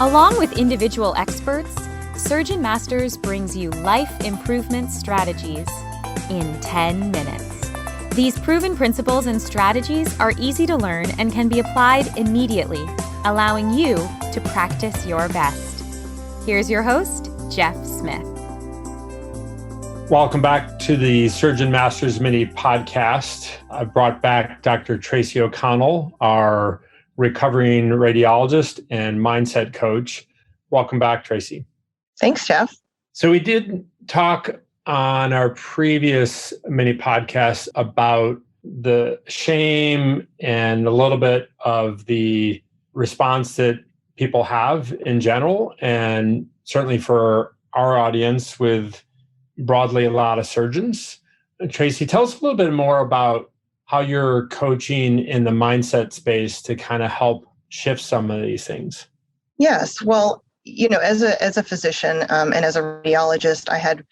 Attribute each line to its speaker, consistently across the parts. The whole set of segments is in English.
Speaker 1: Along with individual experts, SurgeonMasters brings you life improvement strategies in 10 minutes. These proven principles and strategies are easy to learn and can be applied immediately, allowing you to practice your best. Here's your host, Jeff Smith.
Speaker 2: Welcome back to the SurgeonMasters mini podcast. I brought back Dr. Tracey O'Connell, our recovering radiologist and mindset coach. Welcome back, Tracey.
Speaker 3: Thanks, Jeff.
Speaker 2: So we did talk on our previous mini podcast about the shame and a little bit of the response that people have in general, and certainly for our audience with broadly a lot of surgeons. Tracey, tell us a little bit more about how you're coaching in the mindset space to kind of help shift some of these things.
Speaker 3: Yes. Well, as a physician and as a radiologist, I had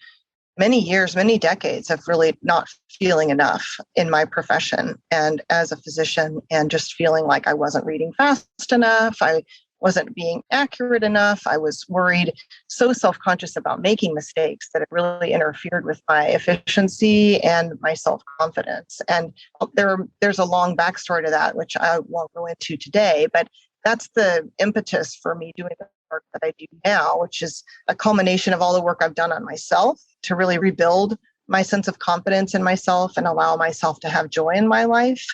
Speaker 3: many years, many decades of really not feeling enough in my profession and as a physician, and just feeling like I wasn't reading fast enough. I wasn't being accurate enough. I was worried, so self-conscious about making mistakes that it really interfered with my efficiency and my self-confidence. And there's a long backstory to that, which I won't go into today, but that's the impetus for me doing the work that I do now, which is a culmination of all the work I've done on myself to really rebuild my sense of confidence in myself and allow myself to have joy in my life.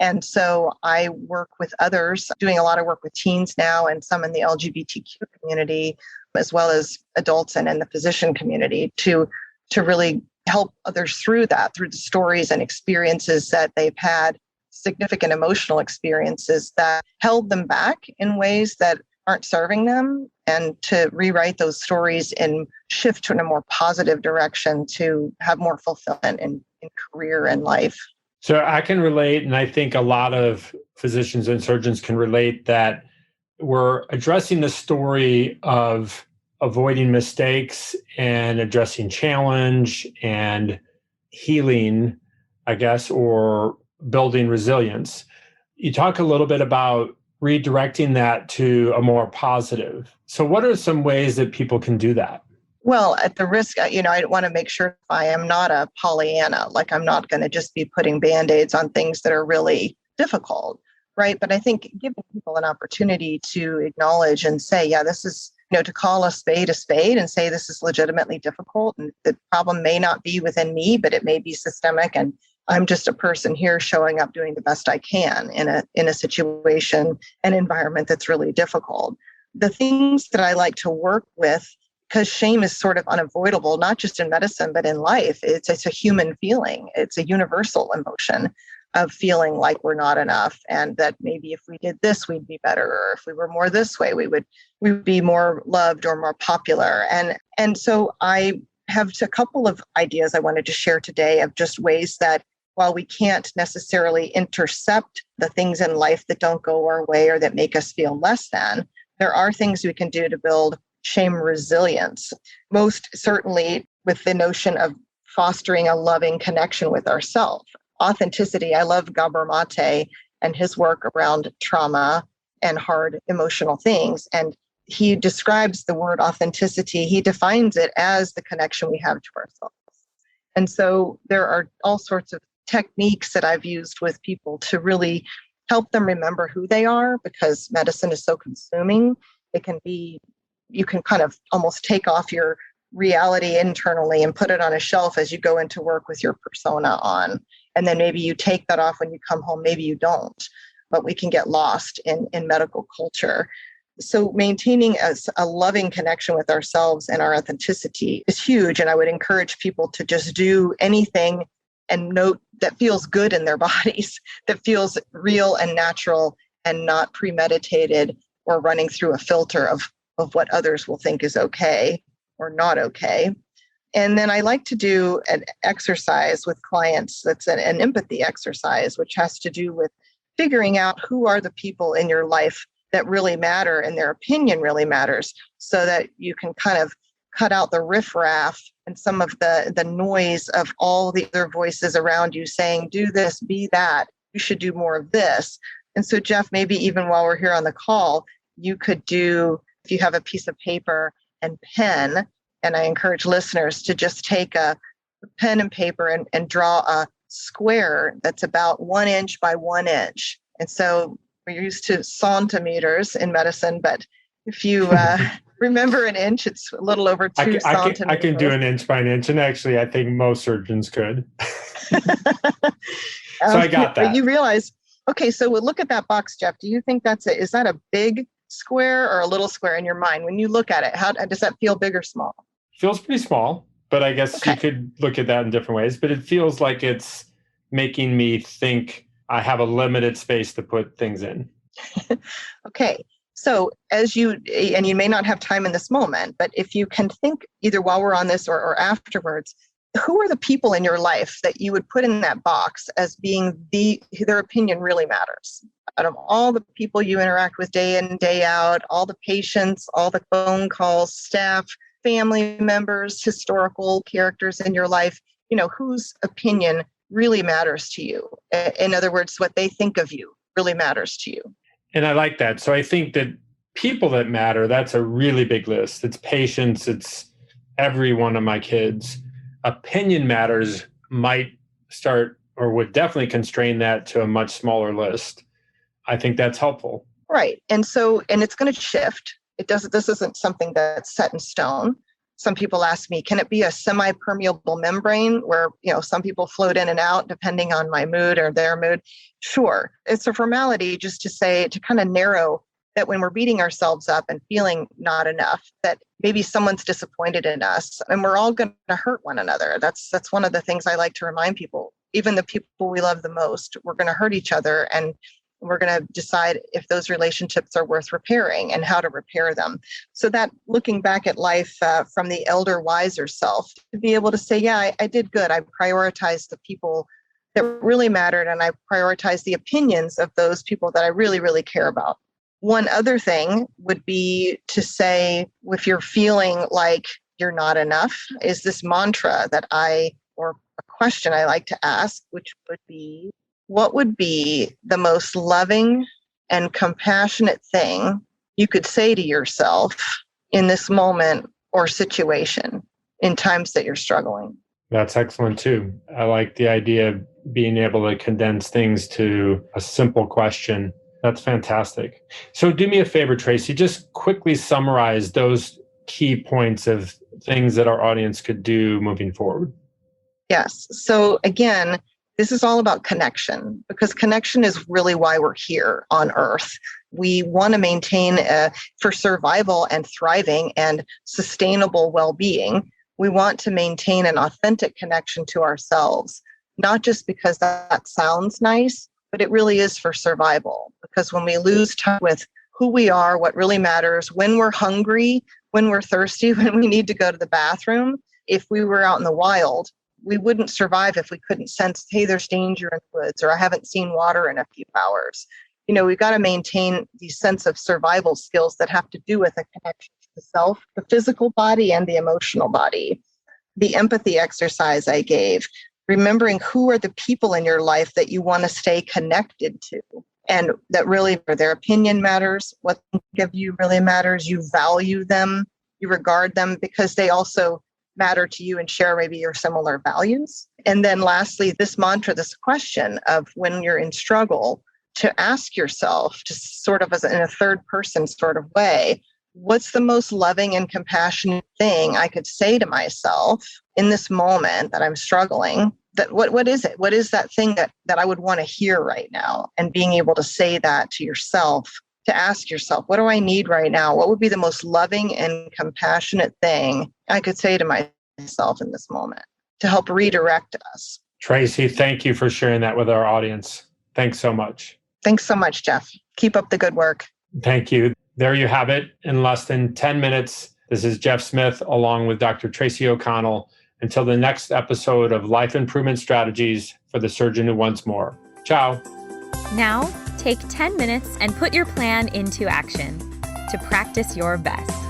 Speaker 3: And so I work with others, doing a lot of work with teens now and some in the LGBTQ community, as well as adults and in the physician community to really help others through that, through the stories and experiences that they've had, significant emotional experiences that held them back in ways that aren't serving them, and to rewrite those stories and shift to a more positive direction to have more fulfillment in career and life.
Speaker 2: So I can relate, and I think a lot of physicians and surgeons can relate, that we're addressing the story of avoiding mistakes and addressing challenge and healing, I guess, or building resilience. You talk a little bit about redirecting that to a more positive. So what are some ways that people can do that?
Speaker 3: Well, at the risk, I want to make sure I am not a Pollyanna, like I'm not going to just be putting Band-Aids on things that are really difficult, right? But I think giving people an opportunity to acknowledge and say, yeah, this is, to call a spade and say this is legitimately difficult, and the problem may not be within me, but it may be systemic, and I'm just a person here showing up doing the best I can in a situation, an environment that's really difficult. The things that I like to work with, because shame is sort of unavoidable, not just in medicine, but in life. It's a human feeling. It's a universal emotion of feeling like we're not enough, and that maybe if we did this, we'd be better, or if we were more this way, we would be more loved or more popular. And so I have a couple of ideas I wanted to share today of just ways that while we can't necessarily intercept the things in life that don't go our way or that make us feel less than, there are things we can do to build shame resilience, most certainly with the notion of fostering a loving connection with ourselves. Authenticity. I love Gabor Mate and his work around trauma and hard emotional things. And he describes the word authenticity. He defines it as the connection we have to ourselves. And so there are all sorts of techniques that I've used with people to really help them remember who they are, because medicine is so consuming. You can kind of almost take off your reality internally and put it on a shelf as you go into work with your persona on. And then maybe you take that off when you come home, maybe you don't, but we can get lost in medical culture. So maintaining a loving connection with ourselves and our authenticity is huge. And I would encourage people to just do anything and note that feels good in their bodies, that feels real and natural and not premeditated or running through a filter of what others will think is okay or not okay. And then I like to do an exercise with clients that's an empathy exercise, which has to do with figuring out who are the people in your life that really matter and their opinion really matters, so that you can kind of cut out the riffraff and some of the noise of all the other voices around you saying, do this, be that, you should do more of this. And so, Jeff, maybe even while we're here on the call, you could do if you have a piece of paper and pen, and I encourage listeners to just take a pen and paper and draw a square that's about 1 inch by 1 inch. And so we're used to centimeters in medicine, but if you remember an inch, it's a little over 2 centimeters.
Speaker 2: I can do an inch by an inch, and actually I think most surgeons could. So I got that.
Speaker 3: You realize, okay, so we'll look at that box, Jeff. Do you think is that a big square or a little square in your mind? When you look at it, how does that feel, big or small?
Speaker 2: Feels pretty small, but I guess you could look at that in different ways. But it feels like it's making me think I have a limited space to put things in.
Speaker 3: Okay. So and you may not have time in this moment, but if you can think either while we're on this or afterwards, who are the people in your life that you would put in that box as being their opinion really matters? Out of all the people you interact with day in, day out, all the patients, all the phone calls, staff, family members, historical characters in your life, whose opinion really matters to you. In other words, what they think of you really matters to you.
Speaker 2: And I like that. So I think that people that matter, that's a really big list. It's patients, it's every one of my kids. Opinion matters might start or would definitely constrain that to a much smaller list. I think that's helpful.
Speaker 3: Right. And it's going to shift. This isn't something that's set in stone. Some people ask me, can it be a semi-permeable membrane where, some people float in and out depending on my mood or their mood? Sure. It's a formality just to kind of narrow that when we're beating ourselves up and feeling not enough, that maybe someone's disappointed in us and we're all going to hurt one another. That's one of the things I like to remind people. Even the people we love the most, we're going to hurt each other, and we're going to decide if those relationships are worth repairing and how to repair them. So that looking back at life from the elder, wiser self, to be able to say, yeah, I did good. I prioritized the people that really mattered, and I prioritized the opinions of those people that I really, really care about. One other thing would be to say, if you're feeling like you're not enough, is this mantra or a question I like to ask, which would be, what would be the most loving and compassionate thing you could say to yourself in this moment or situation in times that you're struggling?
Speaker 2: That's excellent too. I like the idea of being able to condense things to a simple question. That's fantastic. So do me a favor, Tracey, just quickly summarize those key points of things that our audience could do moving forward.
Speaker 3: Yes. So again, this is all about connection, because connection is really why we're here on Earth. We want to maintain, for survival and thriving and sustainable well-being, we want to maintain an authentic connection to ourselves, not just because that sounds nice, but it really is for survival. Because when we lose touch with who we are, what really matters, when we're hungry, when we're thirsty, when we need to go to the bathroom, if we were out in the wild, we wouldn't survive if we couldn't sense, hey, there's danger in the woods, or I haven't seen water in a few hours. We've got to maintain these sense of survival skills that have to do with a connection to the self, the physical body, and the emotional body. The empathy exercise I gave, remembering who are the people in your life that you want to stay connected to, and that really their opinion matters, what they think of you really matters, you value them, you regard them because they also matter to you and share maybe your similar values. And then lastly, this mantra, this question of when you're in struggle, to ask yourself, just sort of as in a third person sort of way, what's the most loving and compassionate thing I could say to myself in this moment that I'm struggling? That what is it? What is that thing that I would want to hear right now? And being able to say that to yourself, to ask yourself, what do I need right now? What would be the most loving and compassionate thing I could say to myself in this moment to help redirect us?
Speaker 2: Tracey, thank you for sharing that with our audience. Thanks so much.
Speaker 3: Thanks so much, Jeff. Keep up the good work.
Speaker 2: Thank you. There you have it. In less than 10 minutes, this is Jeff Smith along with Dr. Tracey O'Connell. Until the next episode of Life Improvement Strategies for the Surgeon Who Wants More. Ciao.
Speaker 1: Now, take 10 minutes and put your plan into action to practice your best.